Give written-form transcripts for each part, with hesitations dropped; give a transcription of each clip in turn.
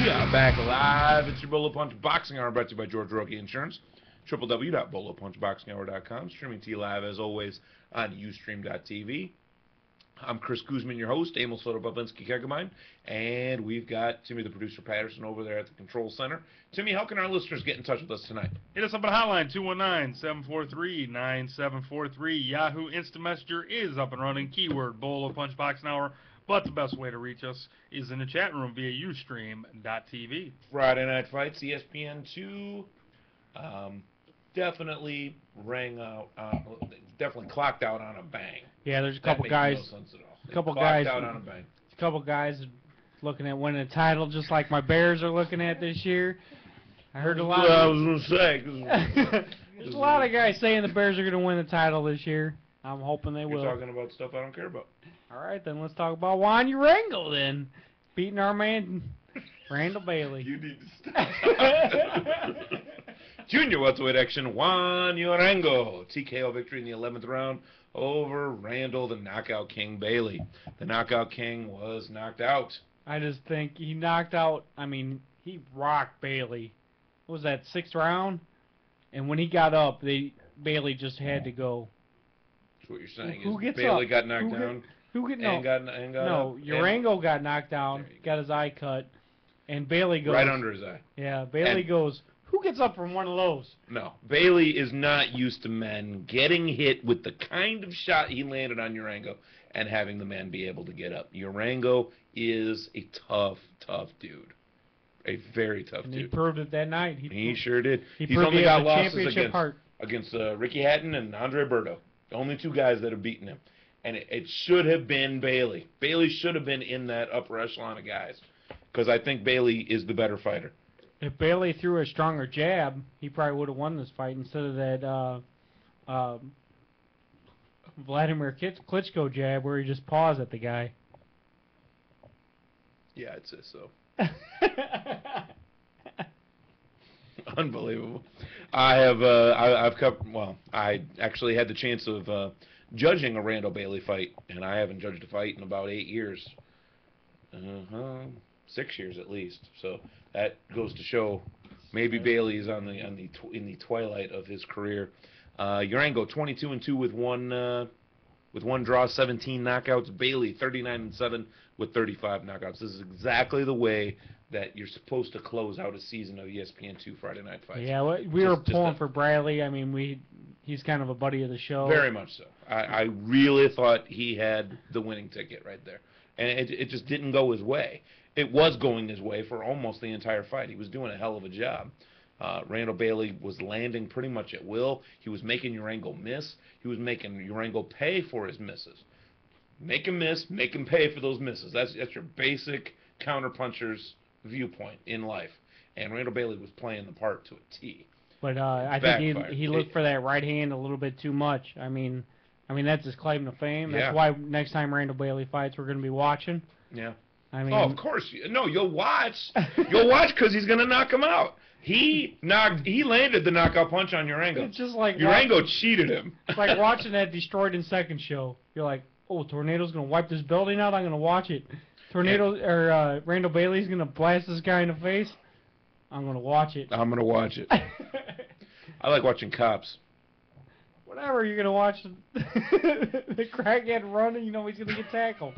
We are back live. It's your Bolo Punch Boxing Hour brought to you by George Roki Insurance. www.bolopunchboxinghour.com. Streaming to you live as always on Ustream.tv. I'm Chris Guzman, your host, Emil Soto-Babinski-Kegemine, and we've got Timmy the producer Patterson over there at the control center. Timmy, how can our listeners get in touch with us tonight? Hit us up on the hotline, 219-743-9743. Yahoo Instant Messenger is up and running. Keyword Bolo Punch Boxing Hour. But the best way to reach us is in the chat room via Ustream.tv. Friday Night Fights, ESPN2, definitely rang out, definitely clocked out on a bang. Yeah, there's a couple guys. No sense at all. A couple clocked guys. out on a bang. A couple guys looking at winning a title, just like my Bears are looking at this year. I heard a lot. I was gonna say. There's a lot of guys saying the Bears are going to win the title this year. I'm hoping they will. You're talking about stuff I don't care about. All right, then let's talk about Juan Urango then, beating our man Randall Bailey. You need to stop. Junior welterweight action, Juan Urango. TKO victory in the 11th round over Randall, the Knockout King Bailey. The Knockout King was knocked out. I just think he knocked out, he rocked Bailey. What was that, 6th round? And when he got up, Bailey just had to go. That's what you're saying. Who gets Bailey up? got knocked down? Urango got knocked down, got his eye cut, and Bailey goes... Right under his eye. Yeah, Bailey goes, who gets up from one of those? No, Bailey is not used to men getting hit with the kind of shot he landed on Urango and having the man be able to get up. Urango is a tough, tough dude. A very tough dude. He proved it that night. He sure did. He's only got losses against Ricky Hatton and Andre Berto. The only two guys that have beaten him. And it should have been Bailey. Bailey should have been in that upper echelon of guys. Because I think Bailey is the better fighter. If Bailey threw a stronger jab, he probably would have won this fight instead of that Vladimir Klitschko jab where he just paused at the guy. Yeah, I'd say so. Unbelievable. I actually had the chance of judging a Randall Bailey fight, and I haven't judged a fight in about 8 years. 6 years at least. So that goes to show maybe Bailey is in the twilight of his career. Urango 22-2 with one draw, 17 knockouts. Bailey 39-7 with 35 knockouts. This is exactly the way that you're supposed to close out a season of ESPN2 Friday Night Fights. Yeah, we were pulling for Bradley. He's kind of a buddy of the show. Very much so. I really thought he had the winning ticket right there. And it just didn't go his way. It was going his way for almost the entire fight. He was doing a hell of a job. Randall Bailey was landing pretty much at will. He was making Urango miss. He was making Urango pay for his misses. Make him miss, make him pay for those misses. That's your basic counterpuncher's viewpoint in life. And Randall Bailey was playing the part to a T. But I think he looked for that right hand a little bit too much. That's his claim to fame. That's why next time Randall Bailey fights, we're going to be watching. Yeah. Of course. No, you'll watch. You'll watch because he's going to knock him out. He landed the knockout punch on Urango. It's just like Urango cheated him. It's like watching that Destroyed in Seconds show. You're like, oh, Tornado's going to wipe this building out. I'm going to watch it. Randall Bailey's going to blast this guy in the face. I'm going to watch it. I'm going to watch it. I like watching Cops. Whatever, you're going to watch the crackhead run and you know he's going to get tackled.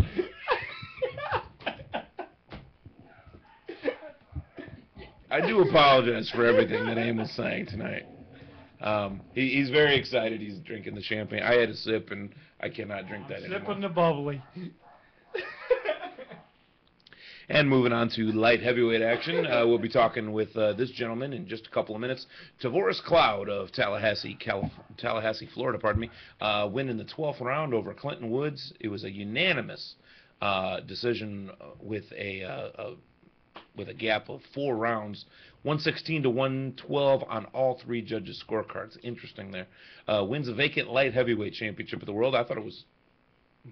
I do apologize for everything that Aim was saying tonight. He's very excited. He's drinking the champagne. I had a sip, and I cannot drink that anymore. Sipping the bubbly. And moving on to light heavyweight action, we'll be talking with this gentleman in just a couple of minutes. Tavoris Cloud of Tallahassee, Florida, win in the 12th round over Clinton Woods. It was a unanimous decision with a gap of 4 rounds, 116 to 112 on all 3 judges' scorecards. Interesting there. Wins a vacant light heavyweight championship of the world. I thought it was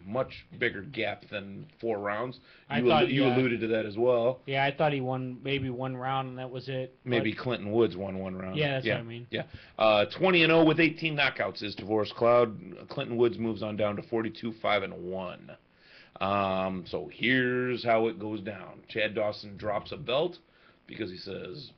much bigger gap than 4 rounds. You alluded to that as well. Yeah, I thought he won maybe 1 round and that was it. Maybe Clinton Woods won 1 round. Yeah, that's what I mean. Yeah. 20-0 with 18 knockouts is Tavoris Cloud. Clinton Woods moves on down to 42-5-1. So here's how it goes down. Chad Dawson drops a belt because he says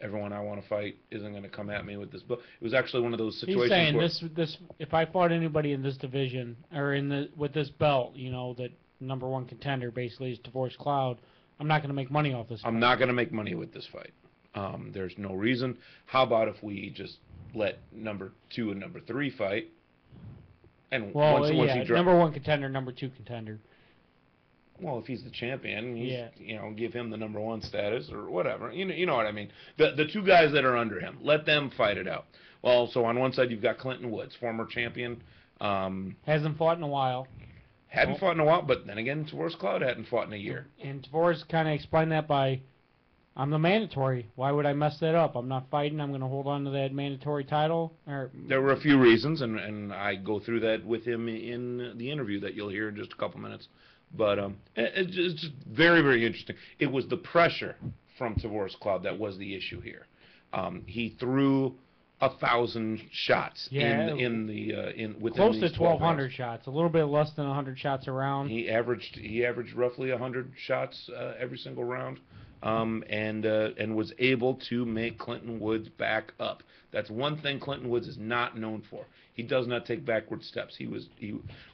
everyone I want to fight isn't going to come at me with this belt. It was actually one of those situations He's saying where this if I fought anybody in this division or with this belt, that number one contender basically is Tavoris Cloud, I'm not going to make money off this fight. I'm not going to make money with this fight. There's no reason. How about if we just let number 2 and number 3 fight? And once he number one contender, number 2 contender. Well, if he's the champion, give him the number 1 status or whatever. You know what I mean. The 2 guys that are under him, let them fight it out. Well, so on one side you've got Clinton Woods, former champion. Hasn't fought in a while. Hadn't fought in a while, but then again, Tavoris Cloud hadn't fought in a year. And Tavoris kind of explained that by, I'm the mandatory. Why would I mess that up? I'm not fighting. I'm going to hold on to that mandatory title. There were a few reasons, and I go through that with him in the interview that you'll hear in just a couple minutes. But it's just very, very interesting. It was the pressure from Tavoris Cloud that was the issue here. He threw 1,000 shots within close these to 1,200 shots, a little bit less than 100 shots a round. He averaged roughly 100 shots every single round, and was able to make Clinton Woods back up. That's one thing Clinton Woods is not known for. He does not take backward steps. He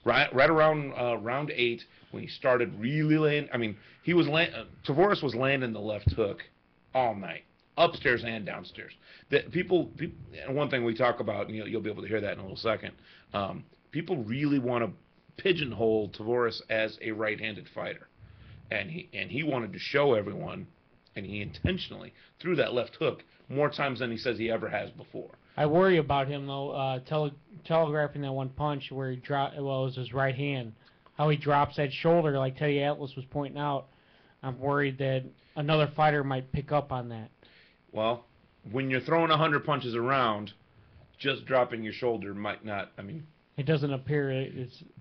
right around round 8 when he started really laying. I mean, Tavoris was landing the left hook all night, upstairs and downstairs. And one thing we talk about, and you'll be able to hear that in a little second. People really want to pigeonhole Tavoris as a right-handed fighter, and he wanted to show everyone, and he intentionally threw that left hook more times than he says he ever has before. I worry about him though, telegraphing that one punch where he dropped. Well, it was his right hand. How he drops that shoulder, like Teddy Atlas was pointing out. I'm worried that another fighter might pick up on that. Well, when you're throwing 100 punches around, just dropping your shoulder might not. I mean, it doesn't appear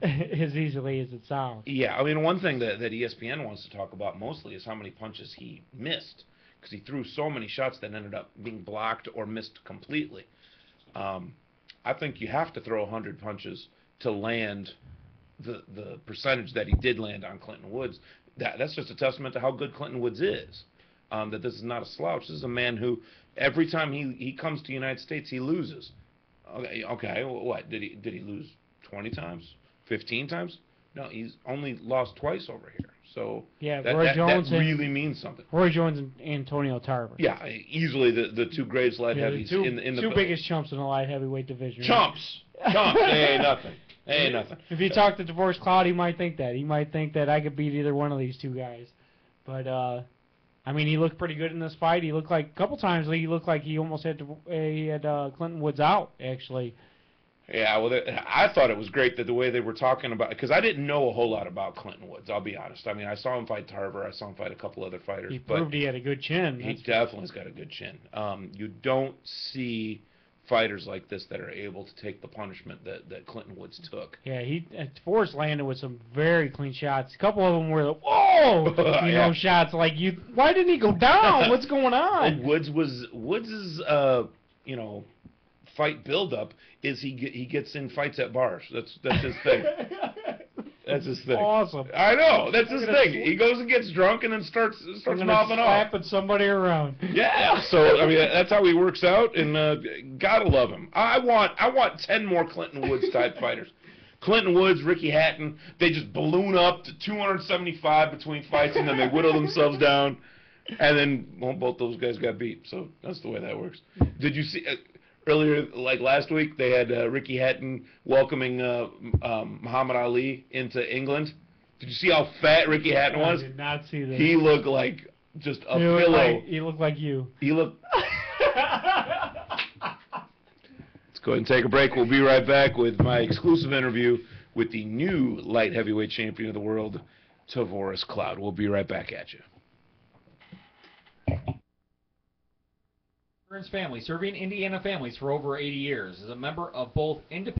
as easily as it sounds. Yeah, I mean, one thing that ESPN wants to talk about mostly is how many punches he missed, because he threw so many shots that ended up being blocked or missed completely. I think you have to throw 100 punches to land the percentage that he did land on Clinton Woods. That's just a testament to how good Clinton Woods is. That this is not a slouch. This is a man who every time he comes to the United States, he loses. Okay, what did he lose 20 times, 15 times? No, he's only lost twice over here. So yeah, that really means something. Roy Jones and Antonio Tarver. Yeah, easily the 2 greatest light heavies the in the two biggest chumps in the light heavyweight division. Chumps. They ain't nothing. Ain't nothing. If you talk to Tavoris Cloud, he might think that. He might think that I could beat either one of these 2 guys. But I mean, he looked pretty good in this fight. He looked like a couple times he looked like he almost had Clinton Woods out actually. Yeah, well, I thought it was great that the way they were talking about, because I didn't know a whole lot about Clinton Woods, I'll be honest. I mean, I saw him fight Tarver, I saw him fight a couple other fighters. He proved he had a good chin. He definitely's got a good chin. You don't see fighters like this that are able to take the punishment that Clinton Woods took. Yeah, Tavoris landed with some very clean shots. A couple of them were like, whoa, shots like why didn't he go down? What's going on? Woods's fight build-up is he gets in fights at bars. That's his thing. That's his thing. Awesome. I know. That's his thing. He goes and gets drunk and then starts mopping off. Slapping somebody around. Yeah. So I mean, that's how he works out, and gotta love him. I want 10 more Clinton Woods type fighters. Clinton Woods, Ricky Hatton, they just balloon up to 275 between fights, and then they whittle themselves down, and then both those guys got beat. So that's the way that works. Did you see? Earlier, like last week, they had Ricky Hatton welcoming Muhammad Ali into England. Did you see how fat Ricky Hatton was? I did not see that. He looked like just a pillow. He looked like you. He looked... Let's go ahead and take a break. We'll be right back with my exclusive interview with the new light heavyweight champion of the world, Tavoris Cloud. We'll be right back at you. Family, serving Indiana families for over 80 years, is a member of both independent